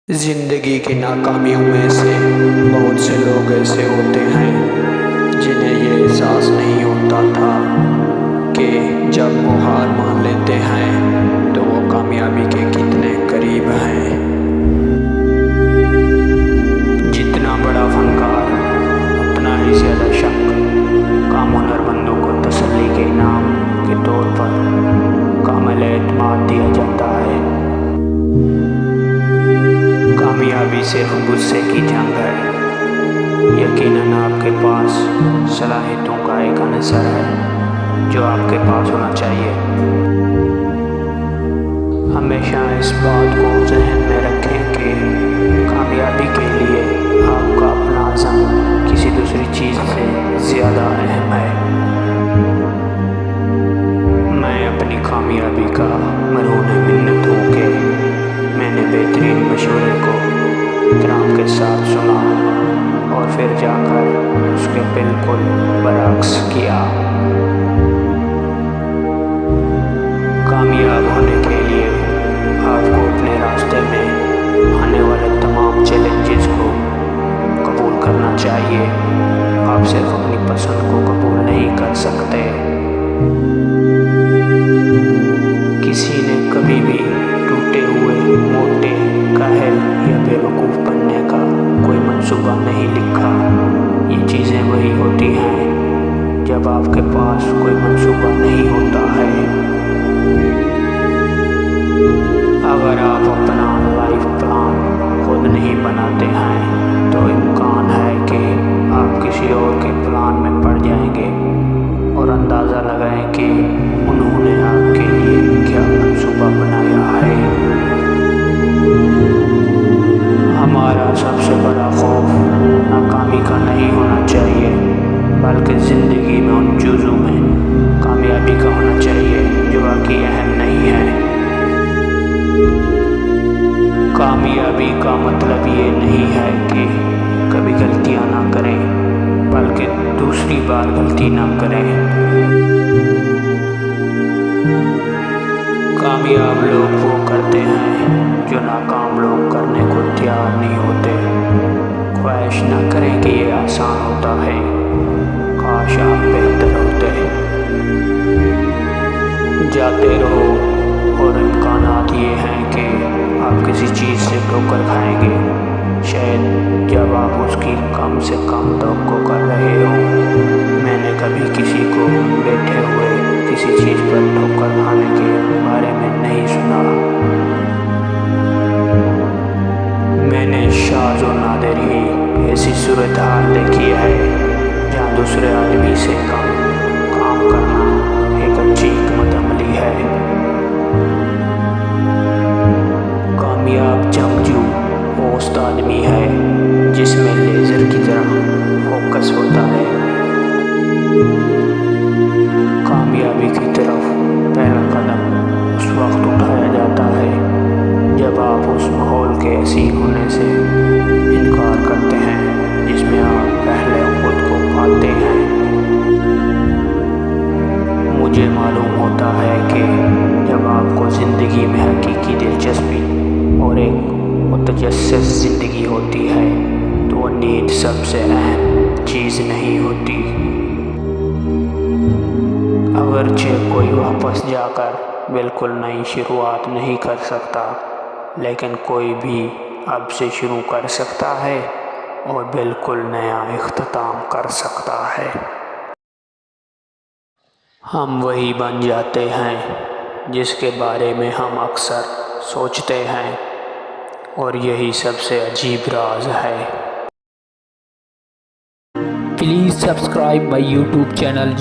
زندگی کی ناکامیوں میں سے بہت سے لوگ ایسے ہوتے ہیں جنہیں یہ احساس نہیں ہوتا تھا کہ جب وہ ہار مان لیتے ہیں تو وہ کامیابی کے کتنے قریب ہیں۔ جتنا بڑا فنکار اتنا ہی زیادہ شک کام ہنرمندوں کو تسلی کے انعام کے طور پر کامل اعتماد دیا جاتا ہے۔ کامیابی صرف غصے کی جنگ ہے۔ یقیناً آپ کے پاس صلاحیتوں کا ایک عنصر ہے جو آپ کے پاس ہونا چاہیے۔ ہمیشہ اس بات کو ذہن میں رکھیں کہ کامیابی کے لیے آپ کا اپنا عزم کسی دوسری چیز سے زیادہ اہم ہے۔ میں اپنی کامیابی کا مرہون منت ہوں کہ میں نے بہترین مشورے کو احترام کے ساتھ سنا اور پھر جا کر اس کے بالکل برعکس کیا۔ کامیاب ہونے کے لیے آپ کو اپنے راستے میں آنے والے تمام چیلنجز کو قبول کرنا چاہیے۔ آپ صرف اپنی پسند کو قبول نہیں کر سکتے۔ کسی نے کبھی بھی ٹوٹے ہوئے، موٹے، کاہل یا بے وقوف بننے کا کوئی منصوبہ نہیں لکھا۔ یہ چیزیں وہی ہوتی ہیں جب آپ کے پاس کوئی منصوبہ نہیں ہوتا ہے۔ اگر آپ اپنا لائف پلان خود نہیں بناتے ہیں تو امکان ہے کہ آپ کسی اور کے پلان میں پڑ جائیں گے، اور اندازہ لگائیں کہ انہوں نے آپ کے لیے کیا منصوبہ بنایا ہے۔ ہمارا سب سے بڑا خوف ناکامی کا نہیں ہونا چاہیے، بلکہ زندگی میں ان چیزوں میں کامیابی کا ہونا چاہیے جو واقعی اہم نہیں ہے۔ کامیابی کا مطلب یہ نہیں ہے کہ کبھی غلطیاں نہ کریں، بلکہ دوسری بار غلطی نہ کریں۔ کامیاب لوگ وہ کرتے ہیں جو ناکام لوگ کرنے کو تیار نہیں ہوتے۔ خواہش نہ کریں کہ یہ آسان ہوتا ہے، کاش آپ بہتر ہوتے۔ جاتے رہو، اور امکانات یہ ہیں کہ آپ کسی چیز سے ٹھوکر کھائیں گے، شاید جب آپ اس کی کم سے کم توقع کر رہے ہوں۔ میں نے کبھی کسی کو بیٹھے ہوئے کسی چیز پر ٹھوکر کھانے کے بارے میں نہیں سنا۔ میں نے شاذ و نادر ہی ایسی صورتحال دیکھی ہے جہاں دوسرے آدمی سے کم کام کرنا ایک اچھی حکمت عملی ہے۔ کامیاب جنگجو وہ استاد آدمی ہے جس میں لیزر کی طرح فوکس ہوتا ہے۔ کامیابی کی طرف پہلا قدم اس وقت اٹھایا جاتا ہے جب آپ اس ماحول کے حسین ہونے سے انکار کرتے ہیں جس میں آپ پہلے خود کو پاتے ہیں۔ مجھے معلوم ہوتا ہے کہ جب آپ کو زندگی میں حقیقی دلچسپی اور ایک متجسس زندگی ہوتی ہے تو وہ نیند سب سے اہم چیز نہیں ہوتی۔ اگرچہ کوئی واپس جا کر بالکل نئی شروعات نہیں کر سکتا، لیکن کوئی بھی اب سے شروع کر سکتا ہے اور بالکل نیا اختتام کر سکتا ہے۔ ہم وہی بن جاتے ہیں جس کے بارے میں ہم اکثر سوچتے ہیں، اور یہی سب سے عجیب راز ہے۔ Please subscribe my YouTube channel